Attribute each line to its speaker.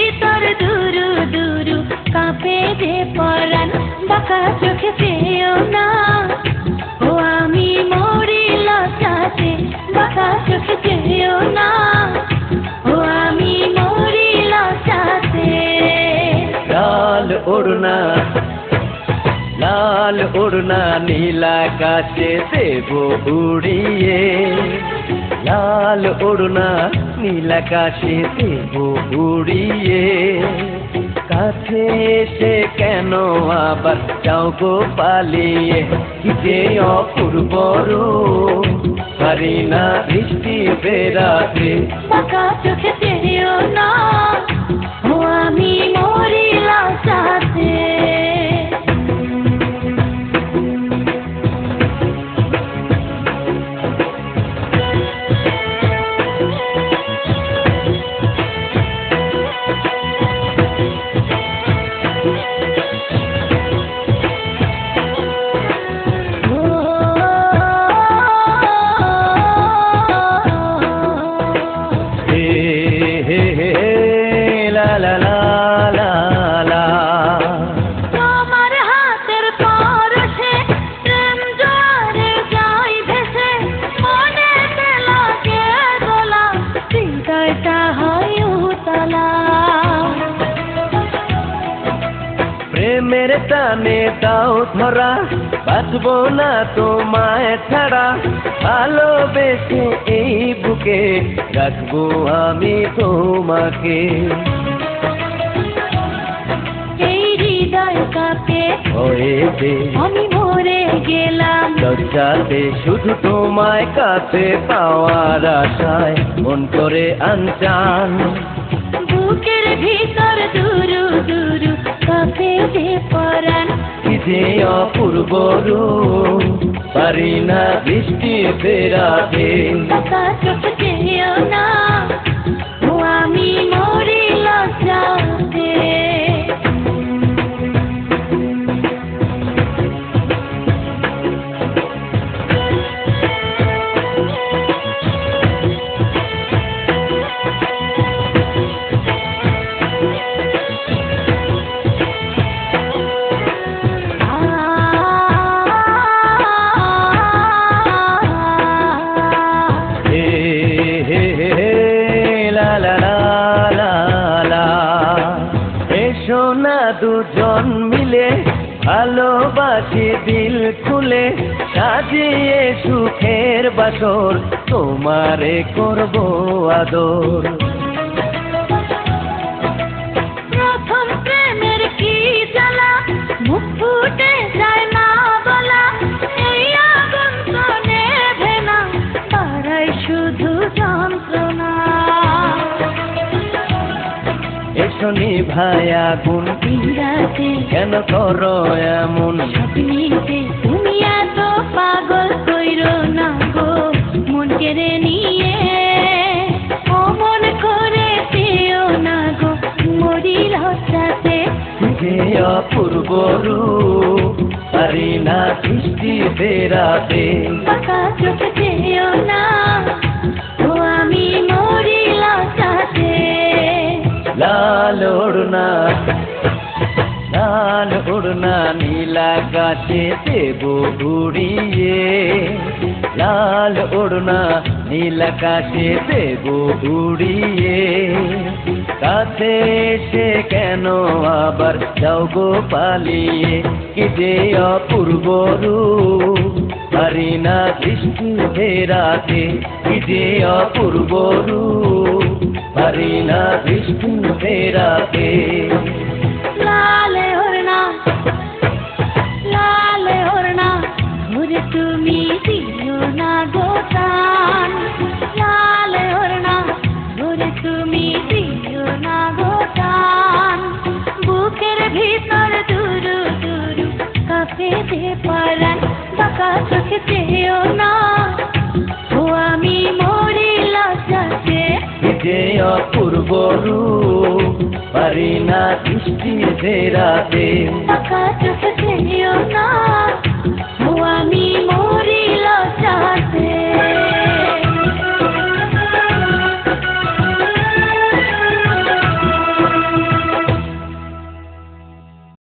Speaker 1: ভিতর দুরু দুরু কাঁপে যে পরাণ, বাঁকা চোখে চেয়েও না, ও আমি মরি লজ্জাতে, বাঁকা চোখে চেয়েও না, ও আমি মরি লজ্জাতে।
Speaker 2: লাল ওড়না নীল আকাশে দেব উড়িয়ে, লাল ওড়না নীল আকাশে দেব উড়িয়ে, কাছে এসে কেন আবার যাও গো পালিয়ে, কি যে অপূর্ব রূপ, পারি না দৃষ্টি ফেরাতে,
Speaker 1: বাঁকা চোখে চেয়েও না, ও আমি মরি লজ্জাতে। তোমার হাতের পরশে প্রেম জোয়ারে যাই ভেসে, মনেতে লাগে দোলা, হৃদয়টা হয় উতলা।
Speaker 2: প্রেমের টানে দাও ধরা, বাঁচবো না তোমায় ছাড়া, ভালোবেসে এই বুকে রাখবো আমি তোমাকে।
Speaker 1: এই হৃদয় কাঁপে
Speaker 2: হয়েছে
Speaker 1: আমি মরে গেলাম,
Speaker 2: লজ্জাতে শুধু তোমায় কাছে পাওয়ার আশায় মন করে আনচান,
Speaker 1: বুকের ভিতর দুরু দুরু কাঁপে যে পরাণ,
Speaker 2: কি যে অপূর্ব রূপ, পারি না দৃষ্টি ফেরাতে,
Speaker 1: বাঁকা চোখে চেয়েও না, ও আমি মরি লজ্জাতে।
Speaker 2: এসো না দুজন মিলে ভালোবাসি দিল খুলে, সাজিয়ে সুখের বাসর তোমারে করব আদর।
Speaker 1: প্রথম প্রেমের কি জ্বালা, মুখ ফুটে যায় না বলা, এই আগুন তো নেভে না, বাড়াই শুধু যন্ত্রণা।
Speaker 2: এসো নিভায় আগুন
Speaker 1: রাতে
Speaker 2: কেন করো এমন,
Speaker 1: স্বপ্নেতে তুমি এত পাগল কইরো না গো, মন কেড়ে নিয়ে অমন করে পেও না গো, মরি লজ্জাতে।
Speaker 2: যে অপূর্ব রূপ, পারি না দৃষ্টি ফেরাতে,
Speaker 1: বাঁকা চোখে চেয়েও না, ও আমি মরি লজ্জাতে।
Speaker 2: লাল ওড়না নীল আকাশে দেব উড়িয়ে, লাল ওড়না নীল আকাশে দেব উড়িয়ে, কাছে এসে কেন আবার যাও গো পালিয়ে, কি যে অপূর্ব রূপ, পারি না দৃষ্টি ফেরাতে, কি যে অপূর্ব রূপ, পারি না দৃষ্টি ফেরাতে।
Speaker 1: লালে ওড়না ঘুরে তুমি দিও না গো টান, লালে ওড়না ঘুরে তুমি দিও না গো টান, বুকের ভিতর দুরু দুরু কাঁপে যে পরাণ, বাঁকা চোখে চেয়েও না, ও আমি মরি লজ্জাতে।
Speaker 2: যে অপূর্ব রূপ, পারি না দৃষ্টি ফেরাতে,
Speaker 1: বাঁকা চোখে